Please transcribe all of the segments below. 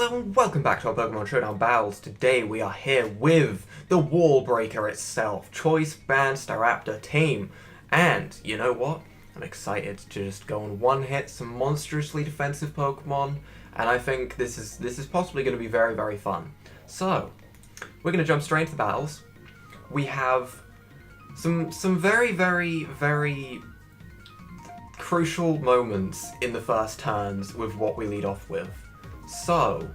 Hello and welcome back to our Pokemon Showdown battles. Today we are here with the Wall Breaker itself, Choice Banded Staraptor team. And you know what? I'm excited to just go and one-hit some monstrously defensive Pokemon, and I think this is possibly going to be very, very fun. So, we're going to jump straight into the battles. We have some very, very, very crucial moments in the first turns with what we lead off with. So,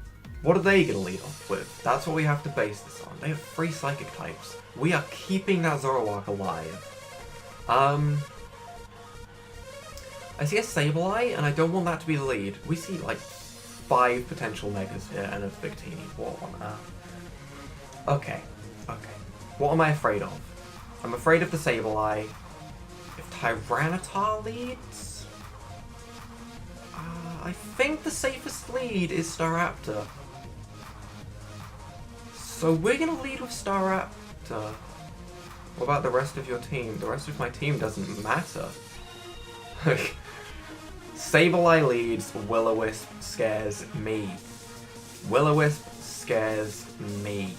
what are they going to lead off with? That's what we have to base this on. They have 3 Psychic types. We are keeping that Zoroark alive. I see a Sableye, and I don't want that to be the lead. We see like 5 potential Megas here and a Victini. What on earth? Okay. What am I afraid of? I'm afraid of the Sableye. If Tyranitar leads? I think the safest lead is Staraptor. So we're gonna lead with Staraptor. What about the rest of your team? The rest of my team doesn't matter. Sableye leads, Will-O-Wisp scares me. Will-O-Wisp scares me.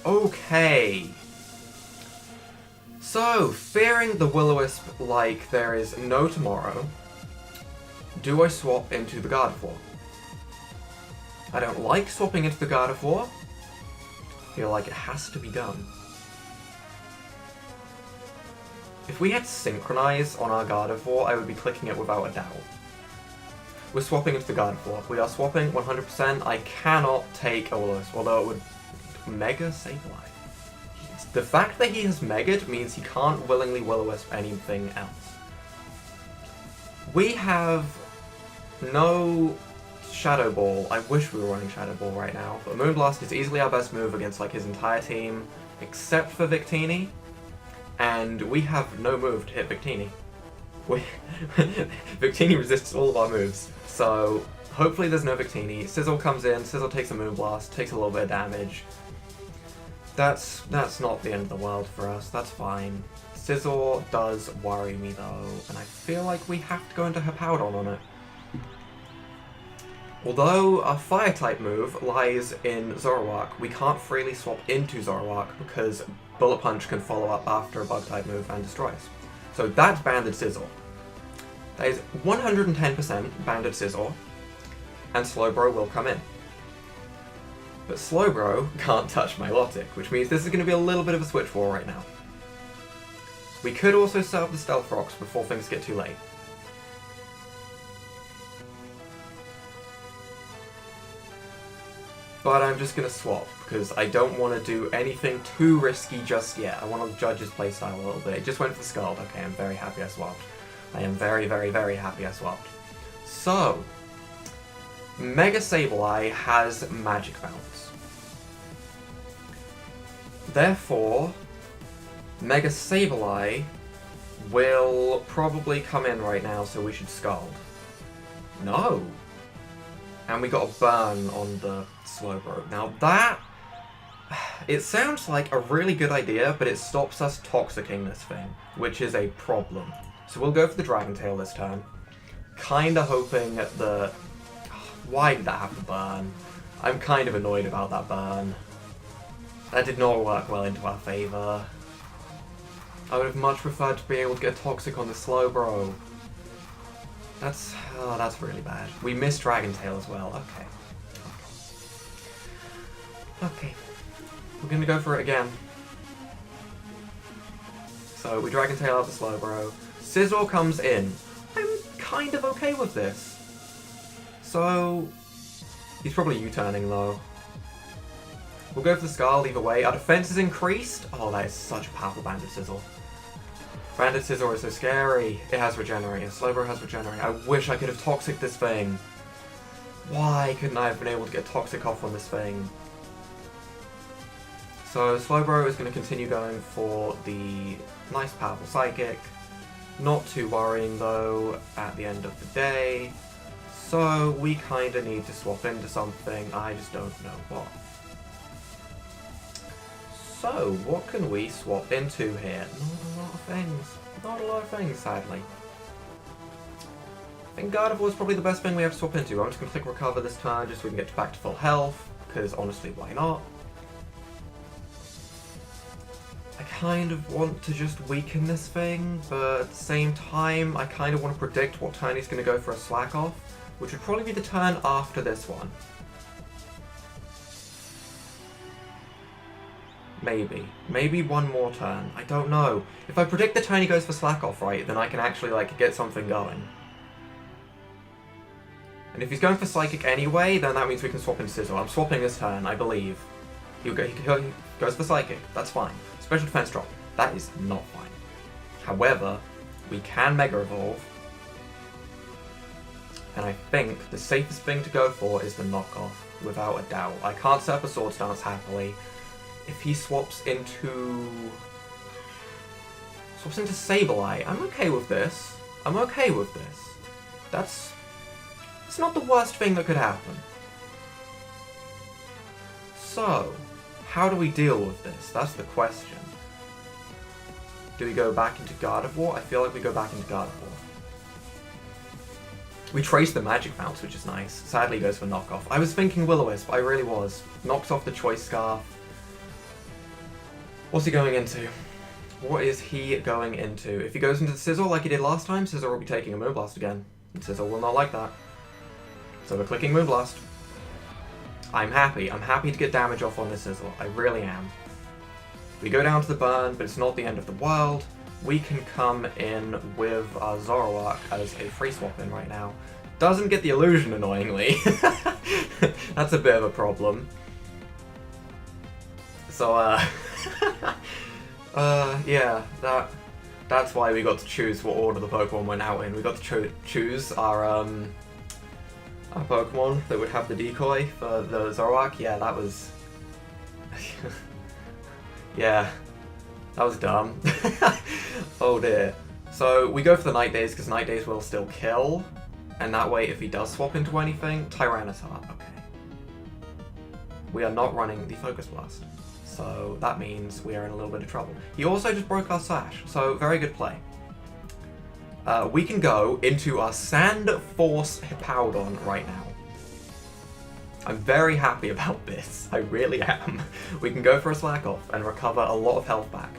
Okay. So, fearing the Will-O-Wisp like there is no tomorrow, do I swap into the Gardevoir? I don't like swapping into the Gardevoir. I feel like it has to be done. If we had Synchronize on our Gardevoir, I would be clicking it without a doubt. We're swapping into the Gardevoir. We are swapping 100%. I cannot take a Will-O-Wisp, although it would Mega Sableye. The fact that he has Mega'd means he can't willingly Will-O-Wisp anything else. We have no Shadow Ball. I wish we were running Shadow Ball right now, but Moonblast is easily our best move against like his entire team, except for Victini, and we have no move to hit Victini. Victini resists all of our moves, so hopefully there's no Victini. Sizzle comes in, Sizzle takes a Moonblast, takes a little bit of damage. That's not the end of the world for us, that's fine. Sizzle does worry me though, and I feel like we have to go into Hippowdon on it. Although our Fire-type move lies in Zoroark, we can't freely swap into Zoroark because Bullet Punch can follow up after a Bug-type move and destroy us. So that's Banded Sizzle. That is 110% Banded Sizzle, and Slowbro will come in. But Slowbro can't touch Milotic, which means this is going to be a little bit of a switch war right now. We could also set up the Stealth Rocks before things get too late. But I'm just going to swap, because I don't want to do anything too risky just yet. I want to judge his playstyle a little bit. It just went for the Scald. Okay, I'm very happy I swapped. I am very, very, very happy I swapped. So, Mega Sableye has Magic Bounce. Therefore, Mega Sableye will probably come in right now, so we should Scald. No! And we got a burn on the Slowbro. Now that... it sounds like a really good idea, but it stops us Toxicking this thing, which is a problem. So we'll go for the Dragon Tail this turn. Kinda hoping that the... why did that have to burn? I'm kind of annoyed about that burn. That did not work well into our favour. I would have much preferred to be able to get Toxic on the Slowbro. That's really bad. We missed Dragon Tail as well. Okay. We're gonna go for it again. So we Dragon Tail out the Slowbro. Sizzle comes in. I'm kind of okay with this. So he's probably U-turning though. We'll go for the Scald either way. Our defense is increased. Oh, that is such a powerful Banded Sizzle. Banded Sizzle is so scary. It has Regenerate. Slowbro has Regenerate. I wish I could have Toxic this thing. Why couldn't I have been able to get Toxic off on this thing? So Slowbro is going to continue going for the nice powerful Psychic. Not too worrying though at the end of the day. So we kind of need to swap into something. I just don't know what. So, what can we swap into here? Not a lot of things. Not a lot of things, sadly. think Gardevoir is probably the best thing we have to swap into. I'm just going to click recover this turn just so we can get back to full health, because honestly, why not? I kind of want to just weaken this thing, but at the same time, I kind of want to predict what turn he's going to go for a slack off, which would probably be the turn after this one. Maybe. Maybe one more turn. I don't know. If I predict the turn he goes for slack off right, then I can actually, like, get something going. And if he's going for Psychic anyway, then that means we can swap into Sizzle. I'm swapping this turn, I believe. He goes for Psychic. That's fine. Special Defense drop. That is not fine. However, we can Mega Evolve. And I think the safest thing to go for is the knockoff, without a doubt. I can't set up a Swords Dance happily. If he swaps into Sableye, I'm okay with this. I'm okay with this. It's not the worst thing that could happen. So, how do we deal with this? That's the question. Do we go back into Gardevoir? I feel like we go back into Gardevoir. We trace the Magic Bounce, which is nice. Sadly, he goes for knockoff. I was thinking Will-O-Wisp, I really was. Knocks off the Choice Scarf. What's he going into? What is he going into? If he goes into the Sizzle like he did last time, Sizzle will be taking a Moonblast again. And Sizzle will not like that. So we're clicking Moonblast. I'm happy. I'm happy to get damage off on this Sizzle. I really am. We go down to the burn, but it's not the end of the world. We can come in with our Zoroark as a free swap in right now. Doesn't get the illusion, annoyingly. That's a bit of a problem. So, yeah, that's why we got to choose what order the Pokemon went out in. We got to choose our Pokemon that would have the decoy for the Zoroark. Yeah, that was... yeah, that was dumb. Oh dear. So, we go for the Night Days, because Night Days will still kill. And that way, if he does swap into anything, Tyranitar, okay. We are not running the Focus Blast. So that means we are in a little bit of trouble. He also just broke our Sash, so very good play. We can go into our Sand Force Hippowdon right now. I'm very happy about this, I really am. We can go for a Slack Off and recover a lot of health back.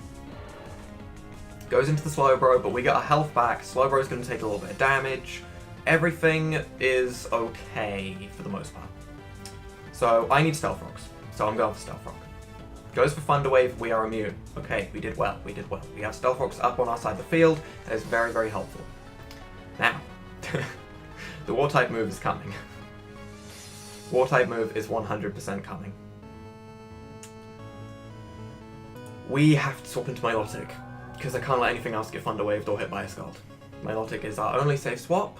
Goes into the Slowbro, but we get our health back. Slowbro's going to take a little bit of damage. Everything is okay for the most part. So I need Stealth Rocks, so I'm going for Stealth Rock. Goes for Thunder Wave, we are immune. Okay, we did well, we did well. We have Stealth Rocks up on our side of the field. That is very, very helpful. Now, the War-type move is coming. War-type move is 100% coming. We have to swap into Milotic, because I can't let anything else get Thunder Waved or hit by a Scald. Milotic is our only safe swap,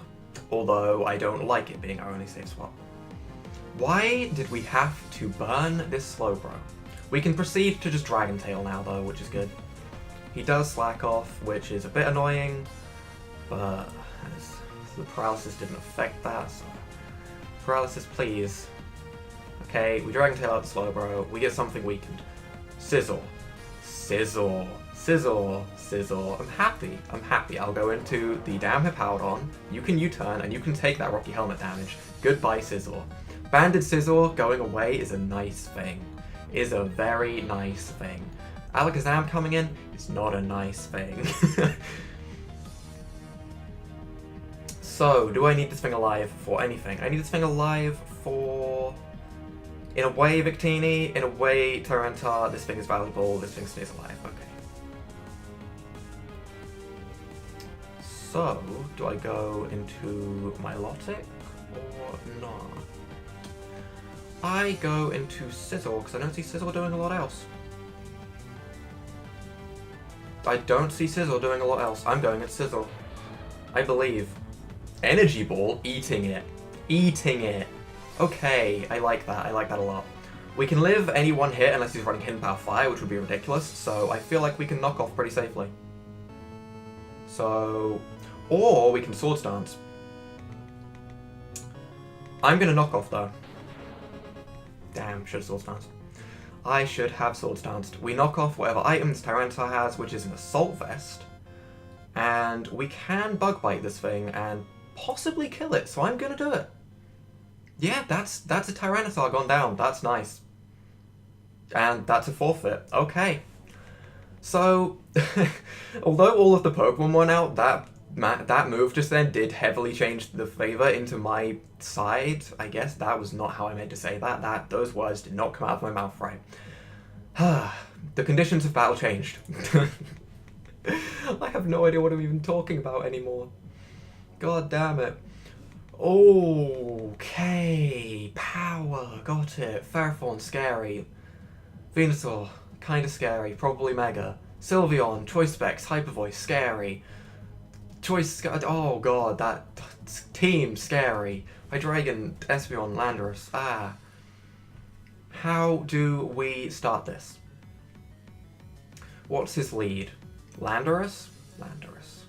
although I don't like it being our only safe swap. Why did we have to burn this Slowbro? We can proceed to just Dragon Tail now, though, which is good. He does Slack Off, which is a bit annoying, but the Paralysis didn't affect that, so... Paralysis, please. Okay, we Dragon Tail out the Slowbro, we get something weakened. Sizzle. Sizzle. Sizzle. Sizzle. I'm happy. I'll go into the damn Hippowdon, you can U-turn, and you can take that Rocky Helmet damage. Goodbye, Sizzle. Banded Scizor going away is a nice thing. Is a very nice thing. Alakazam coming in is not a nice thing. So, do I need this thing alive for anything? I need this thing alive for... In a way, Victini. In a way, Tyranitar. This thing is valuable. This thing stays alive. Okay. So, do I go into Milotic or not? I go into Sizzle, because I don't see Sizzle doing a lot else. I don't see Sizzle doing a lot else. I'm going at Sizzle. I believe. Energy Ball? Eating it. Eating it. Okay, I like that. I like that a lot. We can live any one hit unless he's running Hidden Power Fire, which would be ridiculous, so I feel like we can knock off pretty safely. So... Or we can Swords Dance. I'm gonna knock off, though. Damn, should have Swords Danced. I should have Swords Danced. We knock off whatever items Tyranitar has, which is an Assault Vest. And we can Bug Bite this thing and possibly kill it, so I'm gonna do it. Yeah, that's a Tyranitar gone down. That's nice. And that's a forfeit. Okay. So, although all of the Pokemon went out, that move just then did heavily change the favor into my side. I guess that was not how I meant to say that. Those words did not come out of my mouth right. The conditions of battle changed. I have no idea what I'm even talking about anymore. God damn it. Okay, power, got it. Ferrothorn, scary. Venusaur, kinda scary, probably Mega. Sylveon, Choice Specs, Hyper Voice, scary. Oh god, that team, scary. Hydreigon, Espeon, Landorus, How do we start this? What's his lead? Landorus? Landorus.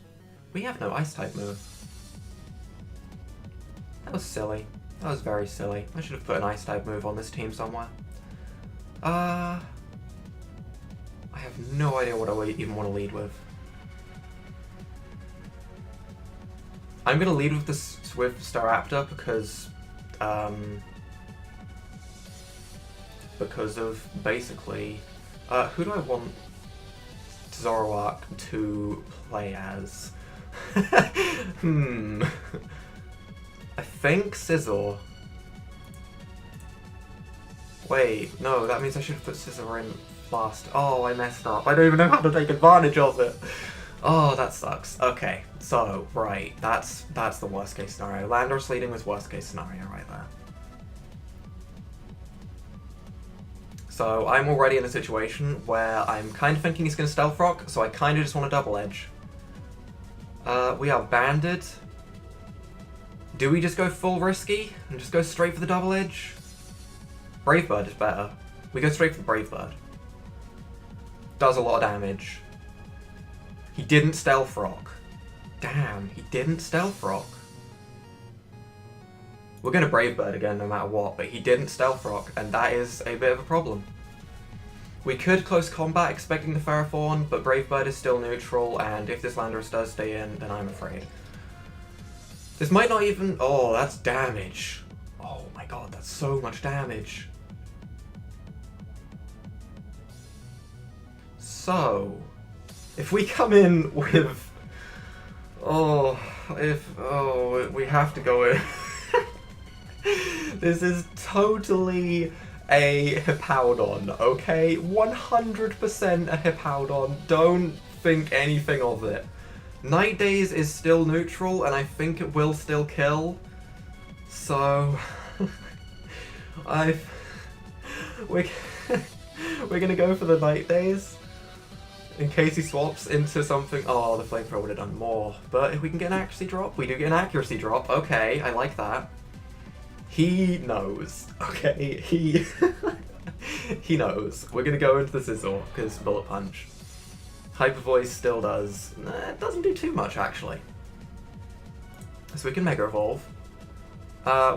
We have no Ice-type move. That was silly. That was very silly. I should have put an Ice-type move on this team somewhere. I have no idea what I even want to lead with. I'm going to lead with the Swift Staraptor because of basically... who do I want Zoroark to play as? I think Scizor. Wait, no, that means I should have put Scizor in last. Oh, I messed up. I don't even know how to take advantage of it. Oh, that sucks. Okay, so, right, that's the worst case scenario. Landorus leading was worst case scenario right there. So I'm already in a situation where I'm kind of thinking he's going to Stealth Rock, so I kind of just want to Double Edge. We are banded. Do we just go full risky and just go straight for the Double Edge? Brave Bird is better. We go straight for the Brave Bird. Does a lot of damage. He didn't Stealth Rock. Damn, he didn't Stealth Rock. We're going to Brave Bird again no matter what, but he didn't Stealth Rock, and that is a bit of a problem. We could Close Combat expecting the Ferrothorn, but Brave Bird is still neutral, and if this Landorus does stay in, then I'm afraid. This might not even... Oh, that's damage. Oh my god, that's so much damage. So, if we come in with... we have to go in... This is totally a Hippowdon, okay? 100% a Hippowdon. Don't think anything of it. Night Days is still neutral, and I think it will still kill. So... We're gonna go for the Night Days. In case he swaps into something... Oh, the Flamethrower would have done more. But if we can get an accuracy drop, we do get an accuracy drop. Okay, I like that. He knows. Okay, he... he knows. We're gonna go into the Scizor, because Bullet Punch. Hyper Voice still does... it doesn't do too much, actually. So we can Mega Evolve.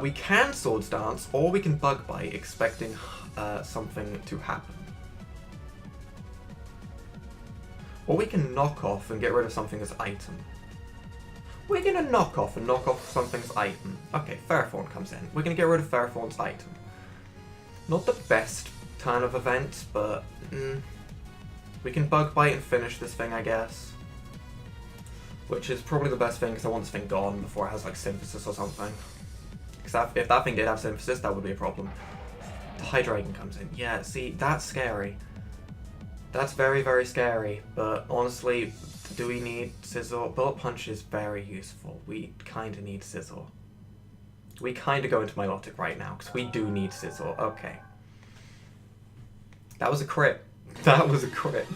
We can Swords Dance, or we can Bug Bite, expecting something to happen. Or we can Knock Off and get rid of something's item. We're gonna Knock Off and knock off something's item. Okay, Ferrothorn comes in. We're gonna get rid of Ferrothorn's item. Not the best kind of event, but... we can Bug Bite and finish this thing, I guess. Which is probably the best thing, because I want this thing gone before it has, like, Synthesis or something. Because if that thing did have Synthesis, that would be a problem. The Hydreigon comes in. Yeah, see, that's scary. That's very, very scary. But honestly, do we need Scizor? Bullet Punch is very useful. We kind of need Scizor. We kind of go into Milotic right now, because we do need Scizor. Okay. That was a crit. That was a crit.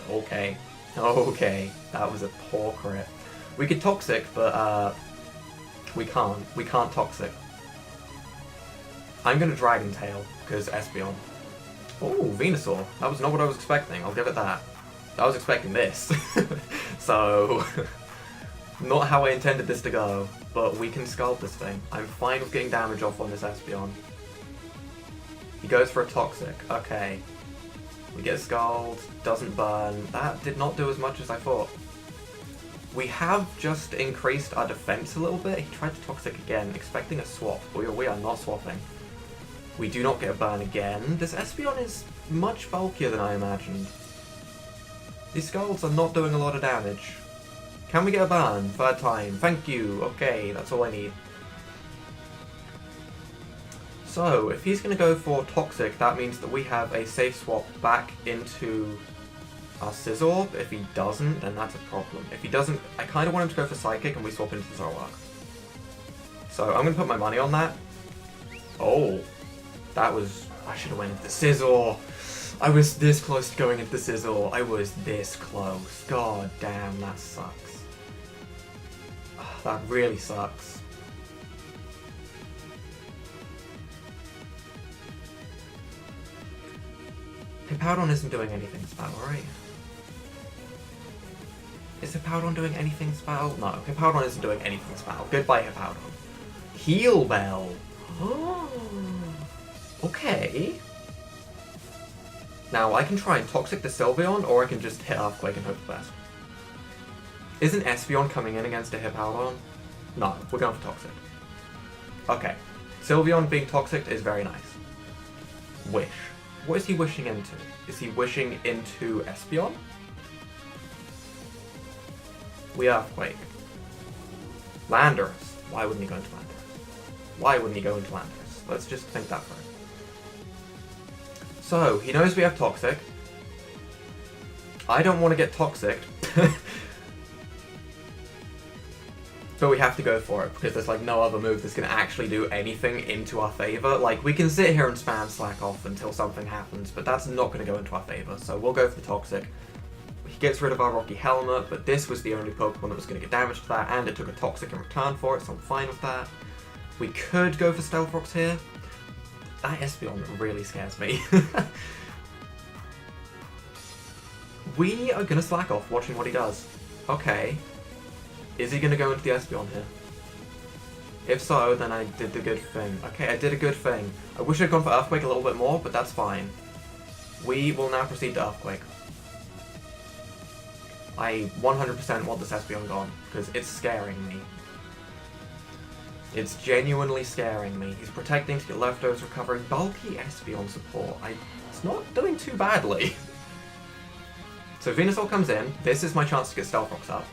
Okay. Okay. That was a poor crit. We could Toxic, but, we can't. We can't Toxic. I'm gonna Dragon Tail, because Espeon. Oh, Venusaur. That was not what I was expecting, I'll give it that. I was expecting this. So, not how I intended this to go, but we can Scald this thing. I'm fine with getting damage off on this Espeon. He goes for a Toxic. Okay. We get Scald, doesn't burn. That did not do as much as I thought. We have just increased our defense a little bit. He tried to Toxic again, expecting a swap. We are not swapping. We do not get a burn again. This Espeon is much bulkier than I imagined. These Skulls are not doing a lot of damage. Can we get a burn? Third time. Thank you. Okay, that's all I need. So, if he's going to go for Toxic, that means that we have a safe swap back into our Scizor. If he doesn't, then that's a problem. If he doesn't, I kind of want him to go for Psychic and we swap into the Zoroark. So, I'm going to put my money on that. Oh, that was... I should have went into the Scizor. I was this close to going into the Scizor. I was this close. God damn, that sucks. That really sucks. Hippowdon isn't doing anything spell, right? Is Hippowdon doing anything spell? No, Hippowdon isn't doing anything spell. Goodbye, Hippowdon. Heal Bell! Okay. Now, I can try and Toxic the Sylveon, or I can just hit Earthquake and hope for the best. Isn't Espeon coming in against a Hippowdon? No, we're going for Toxic. Okay. Sylveon being Toxic is very nice. Wish. What is he wishing into? Is he wishing into Espeon? We Earthquake. Landorus. Why wouldn't he go into Landorus? Why wouldn't he go into Landorus? Let's just think that through. So, he knows we have Toxic. I don't want to get Toxic. But we have to go for it, because there's like no other move that's going to actually do anything into our favour. Like, we can sit here and spam Slack off until something happens, but that's not going to go into our favour. So we'll go for the Toxic. He gets rid of our Rocky Helmet, but this was the only Pokemon that was going to get damage to that, and it took a Toxic in return for it, so I'm fine with that. We could go for Stealth Rocks here. That Espeon really scares me. We are going to Slack off watching what he does. Okay. Is he going to go into the Espeon here? If so, then I did the good thing. Okay, I did a good thing. I wish I'd gone for Earthquake a little bit more, but that's fine. We will now proceed to Earthquake. I 100% want this Espeon gone, because it's scaring me. It's genuinely scaring me. He's protecting to get leftovers, recovering. Bulky Espeon support. It's not doing too badly. So Venusaur comes in. This is my chance to get Stealth Rocks up.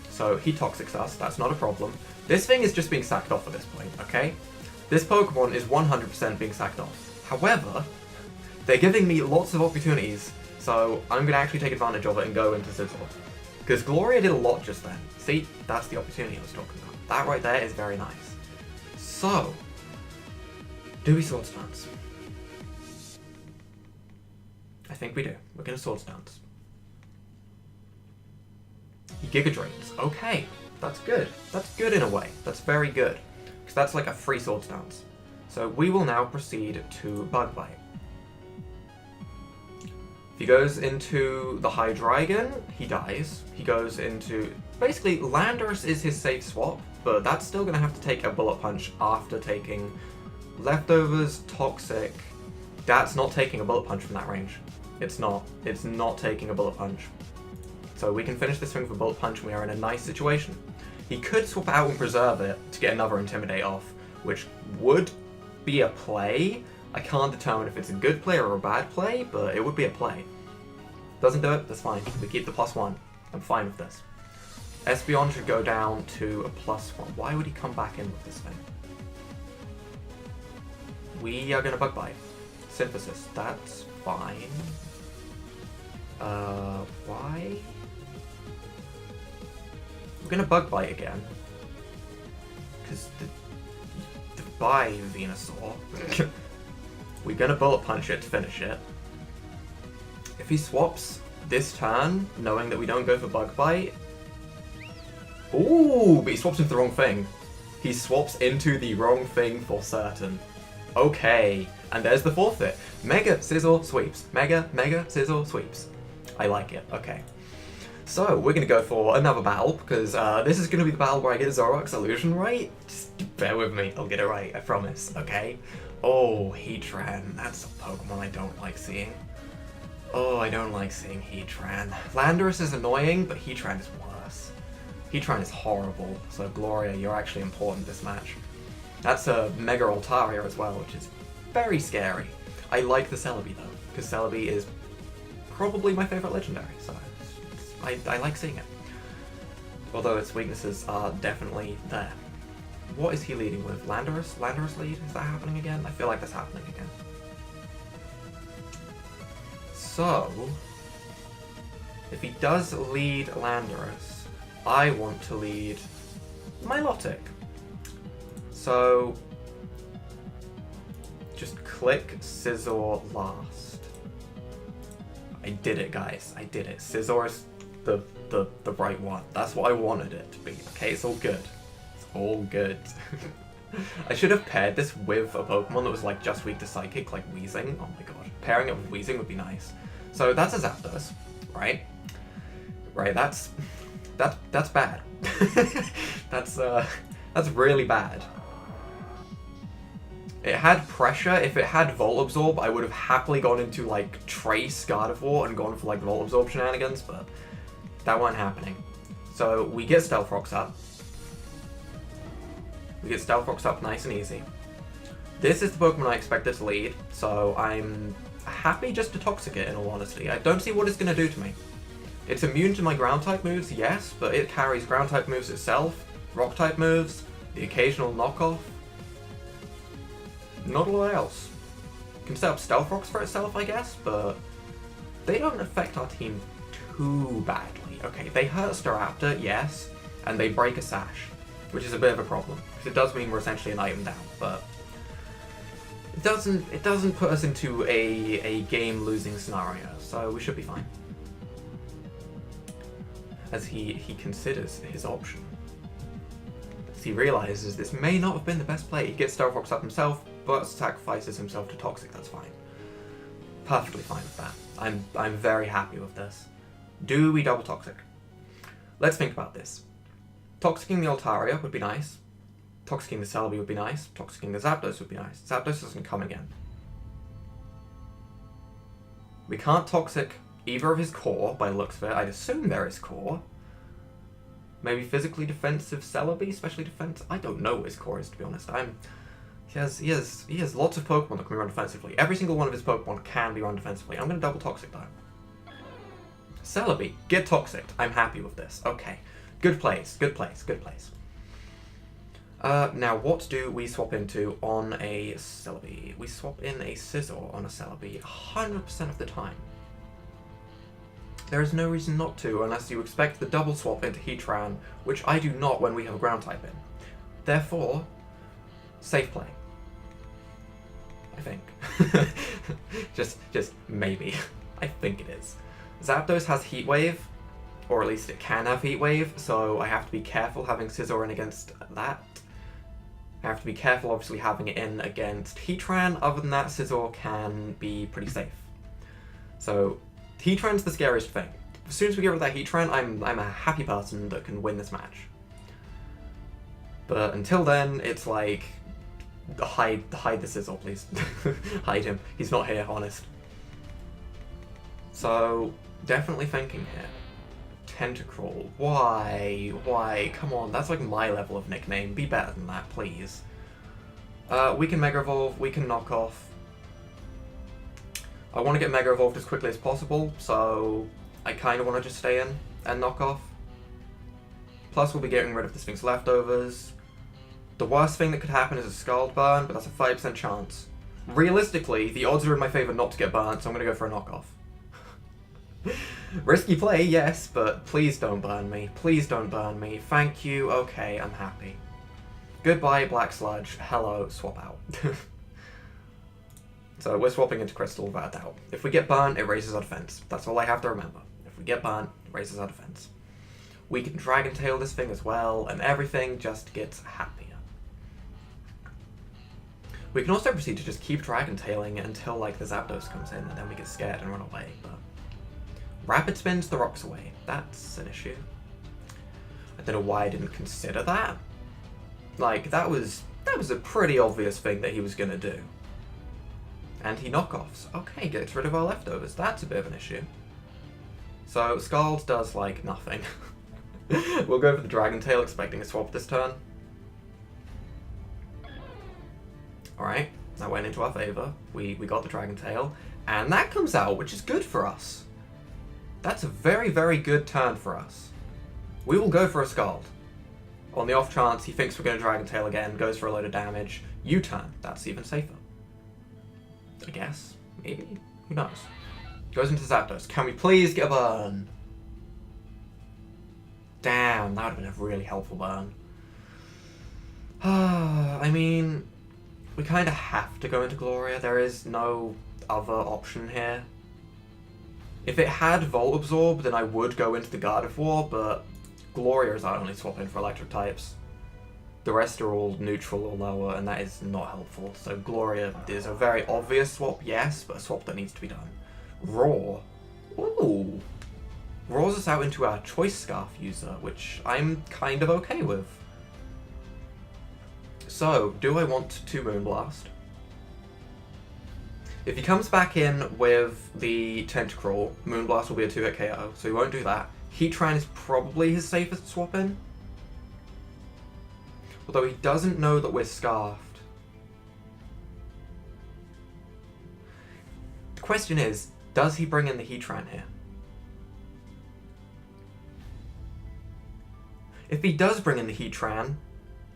So he Toxics us, that's not a problem. This thing is just being sacked off at this point, okay? This Pokemon is 100% being sacked off. However, they're giving me lots of opportunities, so I'm going to actually take advantage of it and go into Scizor. Because Gloria did a lot just then. See, that's the opportunity I was talking about. That right there is very nice. So, do we Swords Dance? I think we do. We're going to Swords Dance. He Giga Drains. Okay, that's good. That's good in a way. That's very good. Because that's like a free Swords Dance. So we will now proceed to Bug Bite. If he goes into the Hydreigon, he dies. He goes into... Basically, Landorus is his safe swap, but that's still going to have to take a Bullet Punch after taking Leftovers, Toxic. That's not taking a Bullet Punch from that range. It's not. It's not taking a Bullet Punch. So we can finish this thing with a Bullet Punch and we are in a nice situation. He could swap out and preserve it to get another Intimidate off, which would be a play. I can't determine if it's a good play or a bad play, but it would be a play. Doesn't do it, that's fine. We keep the +1. I'm fine with this. Espeon should go down to a +1. Why would he come back in with this thing? We are going to Bug Bite. Synthesis, that's fine. Why? We're gonna Bug Bite again. Because the bye Venusaur. We're gonna Bullet Punch it to finish it. If he swaps this turn, knowing that we don't go for Bug Bite. Ooh, but he swaps into the wrong thing. He swaps into the wrong thing for certain. Okay, and there's the forfeit. Mega Scizor sweeps. Mega Scizor sweeps. I like it, okay. So, we're going to go for another battle, because this is going to be the battle where I get Zoroark's illusion right. Just bear with me, I'll get it right, I promise, okay? Oh, Heatran, that's a Pokemon I don't like seeing. Oh, I don't like seeing Heatran. Landorus is annoying, but Heatran is worse. Heatran is horrible, so Gloria, you're actually important this match. That's a Mega Altaria as well, which is very scary. I like the Celebi though, because Celebi is probably my favourite legendary, so I like seeing it. Although its weaknesses are definitely there. What is he leading with? Landorus? Landorus lead? Is that happening again? I feel like that's happening again. So, if he does lead Landorus, I want to lead Milotic. So, just click Scizor last. I did it, guys. I did it. Scizor is the right one. That's what I wanted it to be. Okay, it's all good. It's all good. I should have paired this with a Pokemon that was like just weak to Psychic, like Weezing. Oh my god. Pairing it with Weezing would be nice. So that's a Zapdos, right? Right, that's bad. That's really bad. It had pressure. If it had Volt Absorb, I would have happily gone into like Trace, Gardevoir, and gone for like Volt Absorb shenanigans, but that wasn't happening. So we get Stealth Rocks up. We get Stealth Rocks up nice and easy. This is the Pokemon I expected to lead, so I'm happy just to Toxic it, in all honesty. I don't see what it's going to do to me. It's immune to my Ground-type moves, yes, but it carries Ground-type moves itself, Rock-type moves, the occasional knockoff. Not a lot else. It can set up Stealth Rocks for itself, I guess, but they don't affect our team too badly. Okay, they hurt Staraptor, yes, and they break a Sash, which is a bit of a problem, because it does mean we're essentially an item down, but it doesn't put us into a game-losing scenario, so we should be fine. As he considers his option. As he realizes this may not have been the best play. He gets Stealth Rocks up himself, but sacrifices himself to Toxic, that's fine. Perfectly fine with that. I'm very happy with this. Do we double Toxic? Let's think about this. Toxicking the Altaria would be nice. Toxicking the Celebi would be nice. Toxicking the Zapdos would be nice. Zapdos doesn't come again. We can't Toxic either of his core, by the looks of it. I'd assume they're his core. Maybe physically defensive Celebi, specially defense. I don't know what his core is, to be honest. He has lots of Pokemon that can be run defensively. Every single one of his Pokemon can be run defensively. I'm going to double Toxic though. Celebi, get Toxic. I'm happy with this. Okay. Good plays, good plays, good plays. Now, what do we swap into on a Celebi? We swap in a Scizor on a Celebi 100% of the time. There is no reason not to, unless you expect the double swap into Heatran, which I do not when we have a ground type in. Therefore, safe play. I think. just maybe. I think it is. Zapdos has Heat Wave, or at least it can have Heat Wave, so I have to be careful having Scizor in against that. I have to be careful, obviously, having it in against Heatran. Other than that, Scizor can be pretty safe. So, Heatran's the scariest thing. As soon as we get rid of that Heatran, I'm a happy person that can win this match. But until then, it's like, hide the Scizor, please. Hide him. He's not here, honest. So, definitely thinking here. Tentacruel. Why? Come on, that's like my level of nickname. Be better than that, please. We can Mega Evolve, we can knock off. I want to get Mega Evolved as quickly as possible, so I kind of want to just stay in and knock off. Plus, we'll be getting rid of the Sphinx leftovers. The worst thing that could happen is a Scald Burn, but that's a 5% chance. Realistically, the odds are in my favour not to get burnt, so I'm going to go for a knockoff. Risky play, yes, but please don't burn me. Please don't burn me. Thank you. Okay, I'm happy. Goodbye, Black Sludge. Hello, swap out. So we're swapping into Crystal without a doubt. If we get burnt, it raises our defense. That's all I have to remember. If we get burnt, it raises our defense. We can Dragon Tail this thing as well, and everything just gets happier. We can also proceed to just keep Dragon Tailing until like the Zapdos comes in, and then we get scared and run away. But Rapid Spins the rocks away. That's an issue. I don't know why I didn't consider that. Like, that was a pretty obvious thing that he was gonna do. Anti-knockoffs. Okay, gets rid of our leftovers. That's a bit of an issue. So, Scald does, like, nothing. We'll go for the Dragon Tail, expecting a swap this turn. Alright, that went into our favour. We got the Dragon Tail. And that comes out, which is good for us. That's a very, very good turn for us. We will go for a Scald. On the off chance he thinks we're going to Dragon Tail again, goes for a load of damage. U-turn. That's even safer. I guess. Maybe. Who knows? Goes into Zapdos. Can we please get a burn? Damn, that would have been a really helpful burn. I mean, we kind of have to go into Gloria. There is no other option here. If it had Volt Absorb, then I would go into the Gardevoir, but Gloria is our only swap in for electric types. The rest are all neutral or lower, and that is not helpful. So Gloria is a very obvious swap, yes, but a swap that needs to be done. Roar. Ooh. Roars us out into our Choice Scarf user, which I'm kind of okay with. So, do I want to Moonblast? If he comes back in with the Tentacruel, Moonblast will be a 2-hit KO, so he won't do that. Heatran is probably his safest swap in. Although he doesn't know that we're Scarfed. The question is, does he bring in the Heatran here? If he does bring in the Heatran,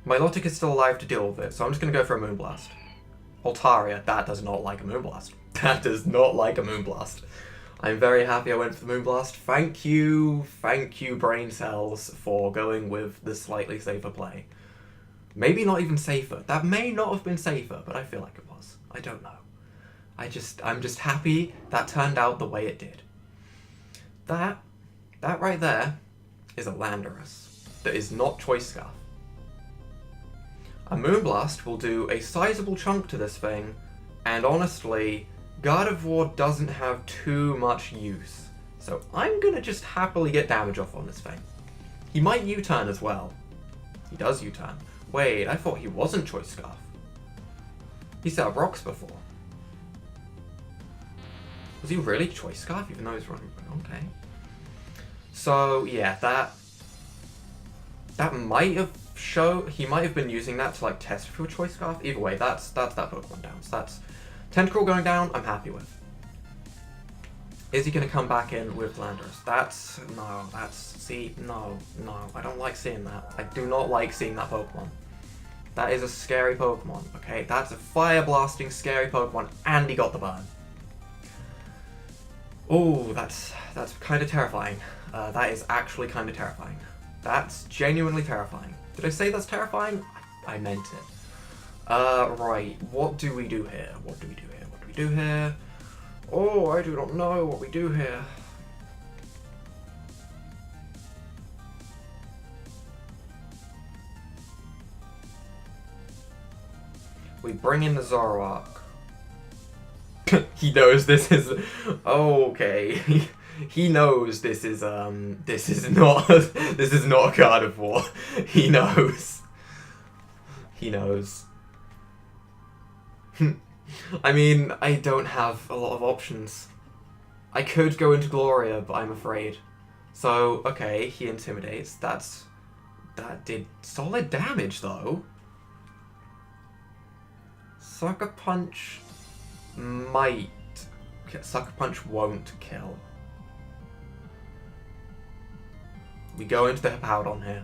Milotic is still alive to deal with it, so I'm just going to go for a Moonblast. Altaria, that does not like a Moonblast. That does not like a Moonblast. I'm very happy I went for the Moonblast. Thank you, brain cells, for going with the slightly safer play. Maybe not even safer. That may not have been safer, but I feel like it was. I don't know. I'm just happy that turned out the way it did. That right there is a Landorus. That is not Choice Scarf. A Moonblast will do a sizable chunk to this thing, and honestly, Gardevoir doesn't have too much use. So I'm gonna just happily get damage off on this thing. He might U-turn as well. He does U-turn. Wait, I thought he wasn't Choice Scarf. He set up rocks before. Was he really Choice Scarf even though he's running? Okay. So yeah, that might have he might have been using that to like test for a Choice Scarf. Either way, that's that Pokemon down. So that's Tentacruel going down, I'm happy with. Is he gonna come back in with Landorus? No, I don't like seeing that. I do not like seeing that Pokemon. That is a scary Pokemon, okay? That's a fire blasting scary Pokemon, and he got the burn. Oh, that's kind of terrifying. That is actually kind of terrifying. That's genuinely terrifying. Did I say that's terrifying? I meant it. Right. What do we do here? Oh, I do not know what we do here. We bring in the Zoroark. He knows this is... Okay. He knows this is not a Gardevoir. He knows. He knows. I mean, I don't have a lot of options. I could go into Gloria, but I'm afraid. So, okay, he intimidates. That did solid damage though. Sucker Punch might... Sucker Punch won't kill. We go into the Hippowdon here.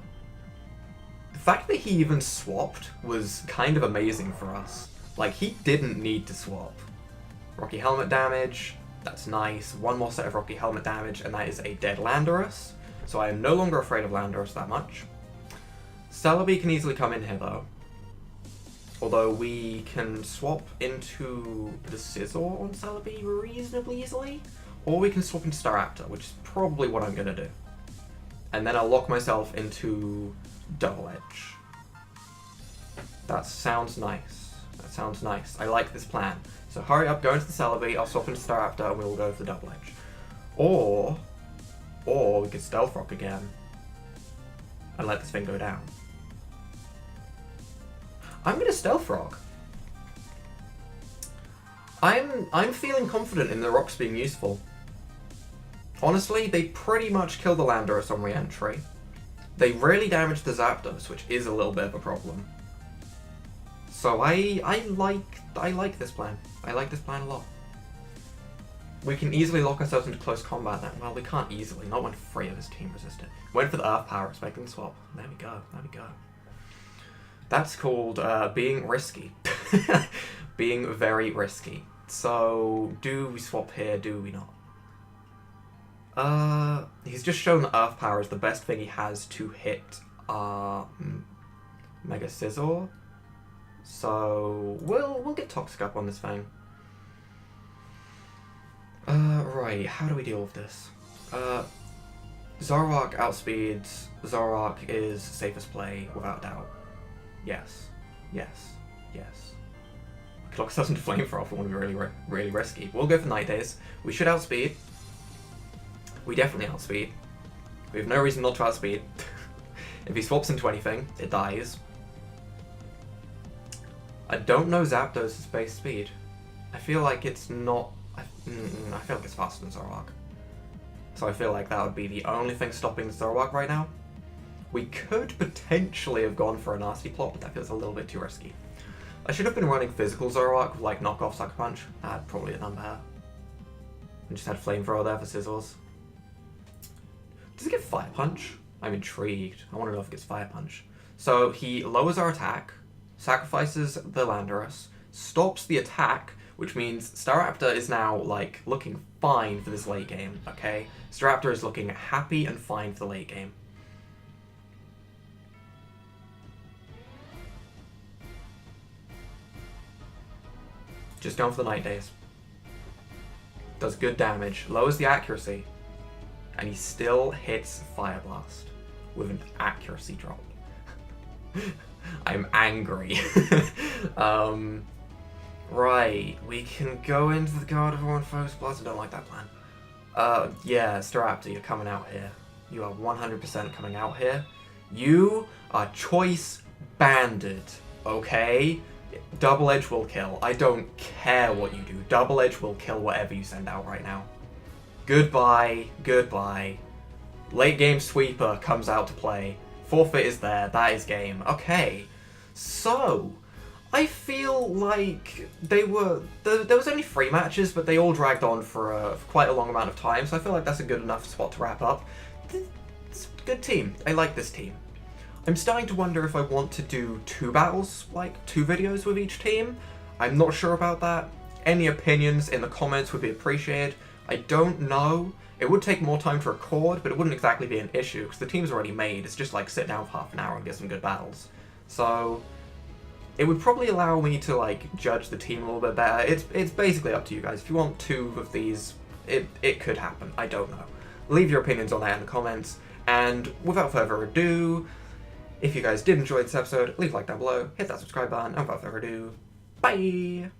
The fact that he even swapped was kind of amazing for us. Like, he didn't need to swap. Rocky Helmet damage, that's nice. One more set of Rocky Helmet damage, and that is a dead Landorus. So I am no longer afraid of Landorus that much. Celebi can easily come in here, though. Although we can swap into the Scizor on Celebi reasonably easily. Or we can swap into Staraptor, which is probably what I'm going to do. And then I'll lock myself into Double Edge. That sounds nice. That sounds nice. I like this plan. So hurry up, go into the Celebi, I'll swap into Staraptor, and we'll go for the Double Edge. Or we could Stealth Rock again. And let this thing go down. I'm gonna Stealth Rock. I'm feeling confident in the rocks being useful. Honestly, they pretty much kill the Landorus on re-entry. They really damage the Zapdos, which is a little bit of a problem. So I like this plan. I like this plan a lot. We can easily lock ourselves into close combat then. Well, we can't easily, not when 3 of his team resist it. Went for the Earth Power, expecting the swap. There we go, there we go. That's called being risky. Being very risky. So, do we swap here, do we not? He's just shown that Earth Power is the best thing he has to hit Mega Scizor. So we'll get Toxic up on this thing. Right, how do we deal with this? Zoroark outspeeds. Zoroark is safest play, without doubt. Yes. Yes. Yes. We could lock ourselves into Flamethrower if we want to be really risky. We'll go for Night Days. We should outspeed. We definitely outspeed. We have no reason not to outspeed. If he swaps into anything, it dies. I don't know Zapdos' base speed. I feel like it's not... I feel like it's faster than Zoroark. So I feel like that would be the only thing stopping Zoroark right now. We could potentially have gone for a nasty plot, but that feels a little bit too risky. I should have been running physical Zoroark with like knockoff Sucker Punch. I'd probably have done better. And just had Flamethrower there for Scissors. Does it get Fire Punch? I'm intrigued. I want to know if it gets Fire Punch. So he lowers our attack, sacrifices the Landorus, stops the attack, which means Staraptor is now, like, looking fine for this late game, okay? Staraptor is looking happy and fine for the late game. Just going for the Night Days. Does good damage, lowers the accuracy, and he still hits Fire Blast with an accuracy drop. I'm angry. Right, we can go into the Guard of One Focus Blast. I don't like that plan. Yeah, Staraptor, you're coming out here. You are 100% coming out here. You are choice banded, okay? Double Edge will kill. I don't care what you do. Double Edge will kill whatever you send out right now. Goodbye, goodbye. Late game sweeper comes out to play. Forfeit is there, that is game. Okay, so I feel like there was only 3 matches, but they all dragged on for quite a long amount of time, so I feel like that's a good enough spot to wrap up. It's a good team. I like this team. I'm starting to wonder if I want to do 2 battles, like 2 videos with each team. I'm not sure about that. Any opinions in the comments would be appreciated. I don't know. It would take more time to record, but it wouldn't exactly be an issue, because the team's already made. It's just like sit down for half an hour and get some good battles. So it would probably allow me to like judge the team a little bit better. It's basically up to you guys. If you want 2 of these, it could happen. I don't know. Leave your opinions on that in the comments. And without further ado, if you guys did enjoy this episode, leave a like down below, hit that subscribe button, and without further ado, bye!